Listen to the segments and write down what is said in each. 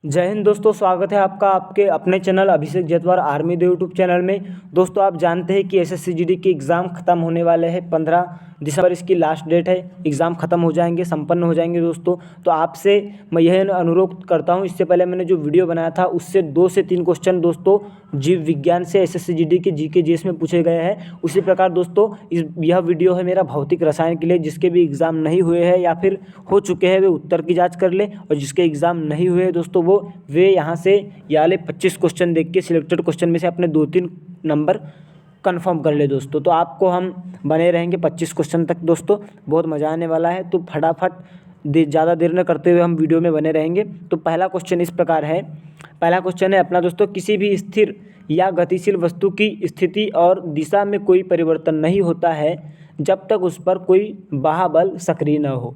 जय हिंद दोस्तों, स्वागत है आपका आपके अपने चैनल अभिषेक जैतवार आर्मी दो यूट्यूब चैनल में। दोस्तों आप जानते हैं कि एसएससी जीडी के एग्ज़ाम ख़त्म होने वाले हैं। 15 दिसंबर इसकी लास्ट डेट है। एग्ज़ाम ख़त्म हो जाएंगे, संपन्न हो जाएंगे दोस्तों। तो आपसे मैं यह अनुरोध करता हूं, इससे पहले मैंने जो वीडियो बनाया था उससे 2 से 3 क्वेश्चन दोस्तों जीव विज्ञान से एसएससी जीडी के जीके जीएस में पूछे गए हैं। उसी प्रकार दोस्तों यह वीडियो है मेरा भौतिक रसायन के लिए। जिसके भी एग्ज़ाम नहीं हुए हैं या फिर हो चुके हैं वे उत्तर की जाँच कर ले, और जिसके एग्ज़ाम नहीं हुए हैं दोस्तों वे यहाँ से ये वाले 25 क्वेश्चन देख के सिलेक्टेड क्वेश्चन में से अपने 2-3 नंबर कंफर्म कर ले दोस्तों। तो आपको हम बने रहेंगे 25 क्वेश्चन तक दोस्तों, बहुत मज़ा आने वाला है। तो फटाफट ज़्यादा देर न करते हुए हम वीडियो में बने रहेंगे। तो पहला क्वेश्चन इस प्रकार है। पहला क्वेश्चन है अपना दोस्तों, किसी भी स्थिर या गतिशील वस्तु की स्थिति और दिशा में कोई परिवर्तन नहीं होता है जब तक उस पर कोई बाह्य बल सक्रिय न हो।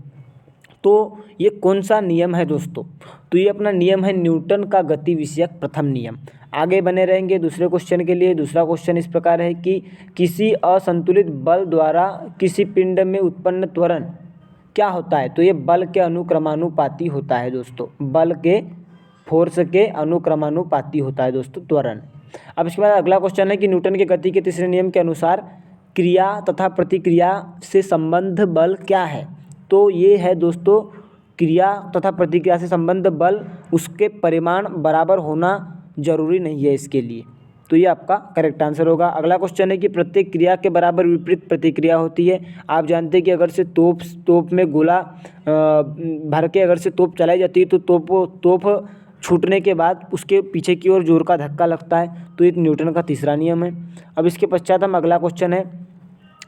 तो ये कौन सा नियम है दोस्तों? तो ये अपना नियम है न्यूटन का गति विषयक प्रथम नियम। आगे बने रहेंगे दूसरे क्वेश्चन के लिए। दूसरा क्वेश्चन इस प्रकार है कि किसी असंतुलित बल द्वारा किसी पिंड में उत्पन्न त्वरण क्या होता है? तो ये बल के अनुक्रमानुपाती होता है दोस्तों। बल के फोर्स के अनुक्रमानुपाती होता है दोस्तों त्वरण। अब इसके बाद अगला क्वेश्चन है कि न्यूटन के गति के तीसरे नियम के अनुसार क्रिया तथा प्रतिक्रिया से संबंध बल क्या है? तो ये है दोस्तों, क्रिया तथा प्रतिक्रिया से संबंध बल उसके परिमाण बराबर होना जरूरी नहीं है इसके लिए। तो ये आपका करेक्ट आंसर होगा। अगला क्वेश्चन है कि प्रत्येक क्रिया के बराबर विपरीत प्रतिक्रिया होती है। आप जानते हैं कि अगर से तोप में गोला भर के अगर से तोप चलाई जाती है तो तोप छूटने के बाद उसके पीछे की ओर जोर का धक्का लगता है। तो एक न्यूटन का तीसरा नियम है। अब इसके पश्चात हम अगला क्वेश्चन है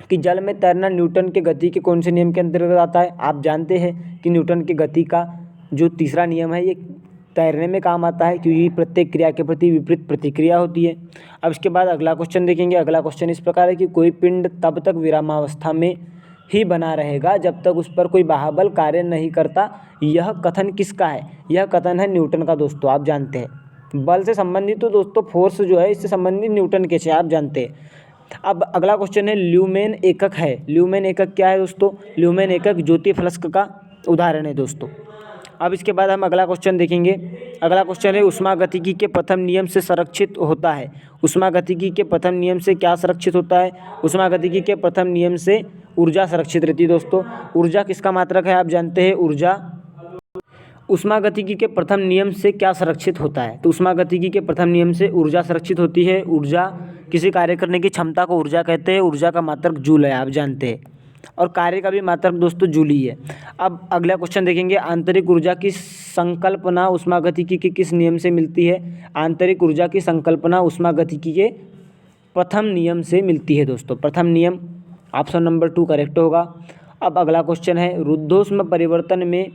कि जल में तैरना न्यूटन के गति के कौन से नियम के अंतर्गत आता है? आप जानते हैं कि न्यूटन की गति का जो तीसरा नियम है ये तैरने में काम आता है, क्योंकि प्रत्येक क्रिया के प्रति विपरीत प्रतिक्रिया होती है। अब इसके बाद अगला क्वेश्चन देखेंगे। अगला क्वेश्चन इस प्रकार है कि कोई पिंड तब तक विरामावस्था में ही बना रहेगा जब तक उस पर कोई बाह्य बल कार्य नहीं करता। यह कथन किसका है? यह कथन है न्यूटन का दोस्तों। आप जानते हैं बल से संबंधित तो दोस्तों फोर्स जो है इससे संबंधित न्यूटन के से आप जानते हैं। अब अगला क्वेश्चन है ल्यूमेन एकक है। ल्यूमेन एकक क्या है दोस्तों? ल्यूमेन एकक ज्योति फलक का उदाहरण है दोस्तों। अब इसके बाद हम अगला क्वेश्चन देखेंगे। अगला क्वेश्चन है ऊष्मागतिकी के प्रथम नियम से संरक्षित होता है। ऊष्मागतिकी के प्रथम नियम से क्या संरक्षित होता है? ऊष्मागतिकी के प्रथम नियम से ऊर्जा संरक्षित रहती है दोस्तों। ऊर्जा किसका मात्रक है? आप जानते हैं ऊर्जा। ऊष्मागतिकी के प्रथम नियम से क्या संरक्षित होता है? तो ऊष्मागतिकी के प्रथम नियम से ऊर्जा संरक्षित होती है। ऊर्जा किसी कार्य करने की क्षमता को ऊर्जा कहते हैं। ऊर्जा का मात्रक जूल है, आप जानते हैं, और कार्य का भी मात्रक दोस्तों जूल ही है। अब अगला क्वेश्चन देखेंगे। आंतरिक ऊर्जा की संकल्पना ऊष्मागतिकी के किस नियम से मिलती है? आंतरिक ऊर्जा की संकल्पना ऊष्मागतिकी के प्रथम नियम से मिलती है दोस्तों। प्रथम नियम ऑप्शन नंबर 2 करेक्ट होगा। अब अगला क्वेश्चन है रुद्धोष्म परिवर्तन में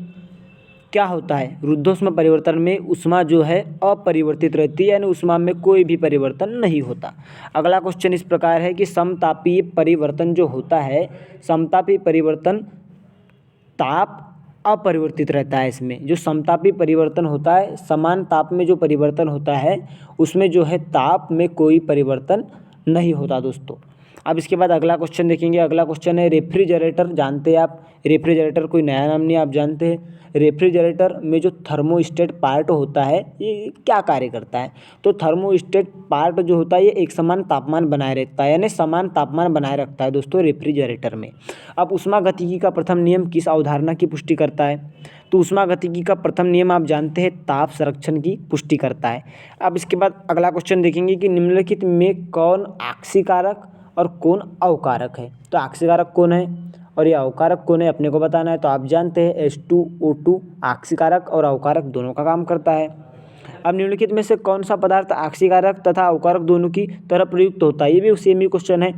क्या होता है? रुद्धोष्म परिवर्तन में ऊष्मा जो है अपरिवर्तित रहती है, यानी ऊष्मा में कोई भी परिवर्तन नहीं होता। अगला क्वेश्चन इस प्रकार है कि समतापीय परिवर्तन जो होता है, समतापीय परिवर्तन ताप अपरिवर्तित रहता है। इसमें जो समतापी परिवर्तन होता है, समान ताप में जो परिवर्तन होता है उसमें जो है ताप में कोई परिवर्तन नहीं होता दोस्तों। अब इसके बाद अगला क्वेश्चन देखेंगे। अगला क्वेश्चन है रेफ्रिजरेटर। जानते हैं आप रेफ्रिजरेटर कोई नया नाम नहीं, आप जानते हैं। रेफ्रिजरेटर में जो थर्मोस्टेट पार्ट होता है ये क्या कार्य करता है? तो थर्मोस्टेट पार्ट जो होता है ये एक समान तापमान बनाए रखता है, यानी समान तापमान बनाए रखता है दोस्तों रेफ्रिजरेटर में। अब ऊष्मागतिकी का प्रथम नियम किस अवधारणा की पुष्टि करता है? तो ऊष्मागतिकी का प्रथम नियम आप जानते हैं ताप संरक्षण की पुष्टि करता है। अब इसके बाद अगला क्वेश्चन देखेंगे कि निम्नलिखित में कौन आक्सीकारक और कौन अवकारक है? तो आक्सीकारक कौन है और ये अवकारक कौन है अपने को बताना है। तो आप जानते हैं H2O2 आक्सीकारक और अवकारक दोनों का काम करता है। अब निम्नलिखित में से कौन सा पदार्थ आक्सीकारक तथा अवकारक दोनों की तरह प्रयुक्त होता है? ये भी सेम ही क्वेश्चन है।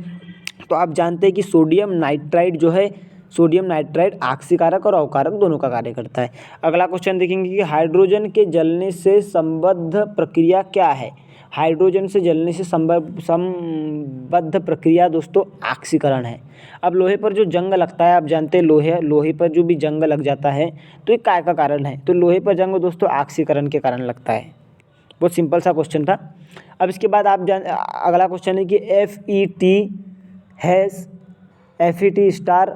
तो आप जानते हैं कि सोडियम नाइट्राइड जो है, सोडियम नाइट्राइड आक्सीकारक और अवकारक दोनों का कार्य करता है। अगला क्वेश्चन देखेंगे कि हाइड्रोजन के जलने से संबद्ध प्रक्रिया क्या है? हाइड्रोजन से जलने से संबद्ध प्रक्रिया दोस्तों ऑक्सीकरण है। अब लोहे पर जो जंग लगता है, आप जानते हैं लोहे पर जो भी जंग लग जाता है तो ये काय का कारण है? तो लोहे पर जंग दोस्तों ऑक्सीकरण के कारण लगता है। बहुत सिंपल सा क्वेश्चन था। अब इसके बाद अगला क्वेश्चन है कि FET स्टार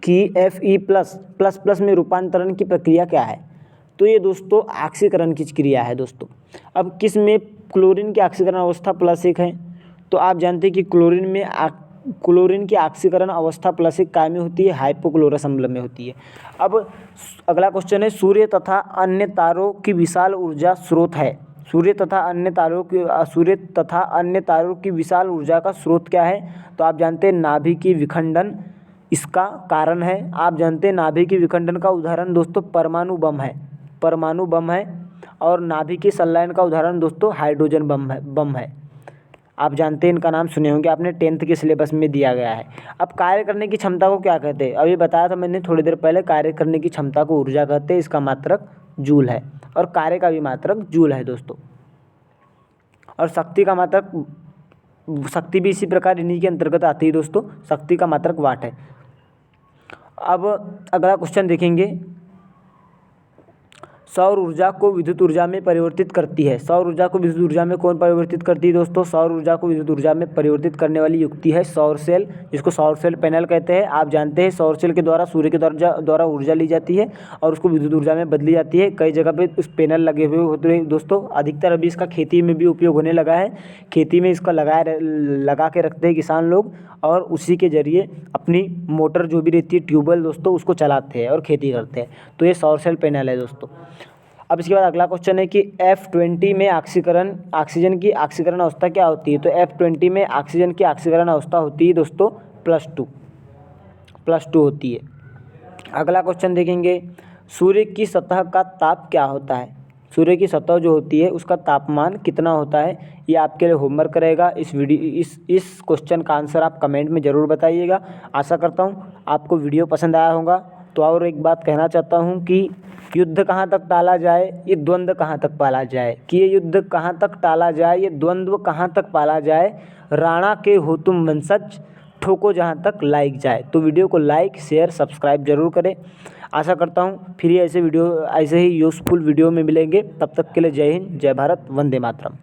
की Fe प्लस में रूपांतरण की प्रक्रिया क्या है? तो ये दोस्तों ऑक्सीकरण की क्रिया है दोस्तों। अब किस में क्लोरीन की ऑक्सीकरण अवस्था +1 है, तो आप जानते हैं कि क्लोरीन की ऑक्सीकरण अवस्था +1 काय में होती है, हाइपोक्लोरस अम्ल में होती है। अब अगला क्वेश्चन है, सूर्य तथा अन्य तारों की विशाल ऊर्जा स्रोत है। सूर्य तथा अन्य तारों की विशाल ऊर्जा का स्रोत क्या है, तो आप जानते हैं नाभिकीय विखंडन इसका कारण है। आप जानते हैं नाभिकीय विखंडन का उदाहरण दोस्तों परमाणु बम है और नाभिकीय संलयन का उदाहरण दोस्तों हाइड्रोजन बम है। आप जानते हैं, इनका नाम सुने होंगे आपने, 10th के सिलेबस में दिया गया है। अब कार्य करने की क्षमता को क्या कहते हैं, अभी बताया था मैंने थोड़ी देर पहले, कार्य करने की क्षमता को ऊर्जा कहते हैं, इसका मात्रक जूल है और कार्य का भी मात्रक जूल है दोस्तों। और शक्ति का मात्रक, शक्ति भी इसी प्रकार इन्हीं के अंतर्गत आती है दोस्तों, शक्ति का मात्रक वाट है। अब अगला क्वेश्चन देखेंगे, सौर ऊर्जा को विद्युत ऊर्जा में परिवर्तित करती है। सौर ऊर्जा को विद्युत ऊर्जा में कौन परिवर्तित करती है दोस्तों, सौर ऊर्जा को विद्युत ऊर्जा में परिवर्तित करने वाली युक्ति है सौर सेल, जिसको सौर सेल पैनल कहते हैं। आप जानते हैं सौर सेल के द्वारा सूर्य के द्वारा ऊर्जा ली जाती है और उसको विद्युत ऊर्जा में बदली जाती है। कई जगह पे उस पैनल लगे हुए होते हैं दोस्तों, अधिकतर अभी इसका खेती में भी उपयोग होने लगा है। खेती में इसका लगा के रखते हैं किसान लोग और उसी के जरिए अपनी मोटर जो भी रहती है ट्यूबवेल दोस्तों, उसको चलाते हैं और खेती करते हैं। तो ये सौर सेल पैनल है दोस्तों। अब इसके बाद अगला क्वेश्चन है कि F20 में ऑक्सीजन की ऑक्सीकरण अवस्था क्या होती है, तो F20 में ऑक्सीजन की ऑक्सीकरण अवस्था होती है दोस्तों +2 होती है। अगला क्वेश्चन देखेंगे, सूर्य की सतह का ताप क्या होता है। सूर्य की सतह जो होती है उसका तापमान कितना होता है, ये आपके लिए होमवर्क रहेगा। इस क्वेश्चन का आंसर आप कमेंट में ज़रूर बताइएगा। आशा करता हूँ आपको वीडियो पसंद आया होगा। तो और एक बात कहना चाहता हूँ कि युद्ध कहाँ तक टाला जाए, ये द्वंद्व कहाँ तक पाला जाए, कि ये युद्ध कहाँ तक टाला जाए, ये द्वंद्व कहाँ तक पाला जाए, राणा के हो तुम वंशज, ठोको जहाँ तक लाइक जाए। तो वीडियो को लाइक शेयर सब्सक्राइब जरूर करें। आशा करता हूँ फिर ऐसे ही यूज़फुल वीडियो में मिलेंगे। तब तक के लिए जय हिंद, जय भारत, वंदे मातरम।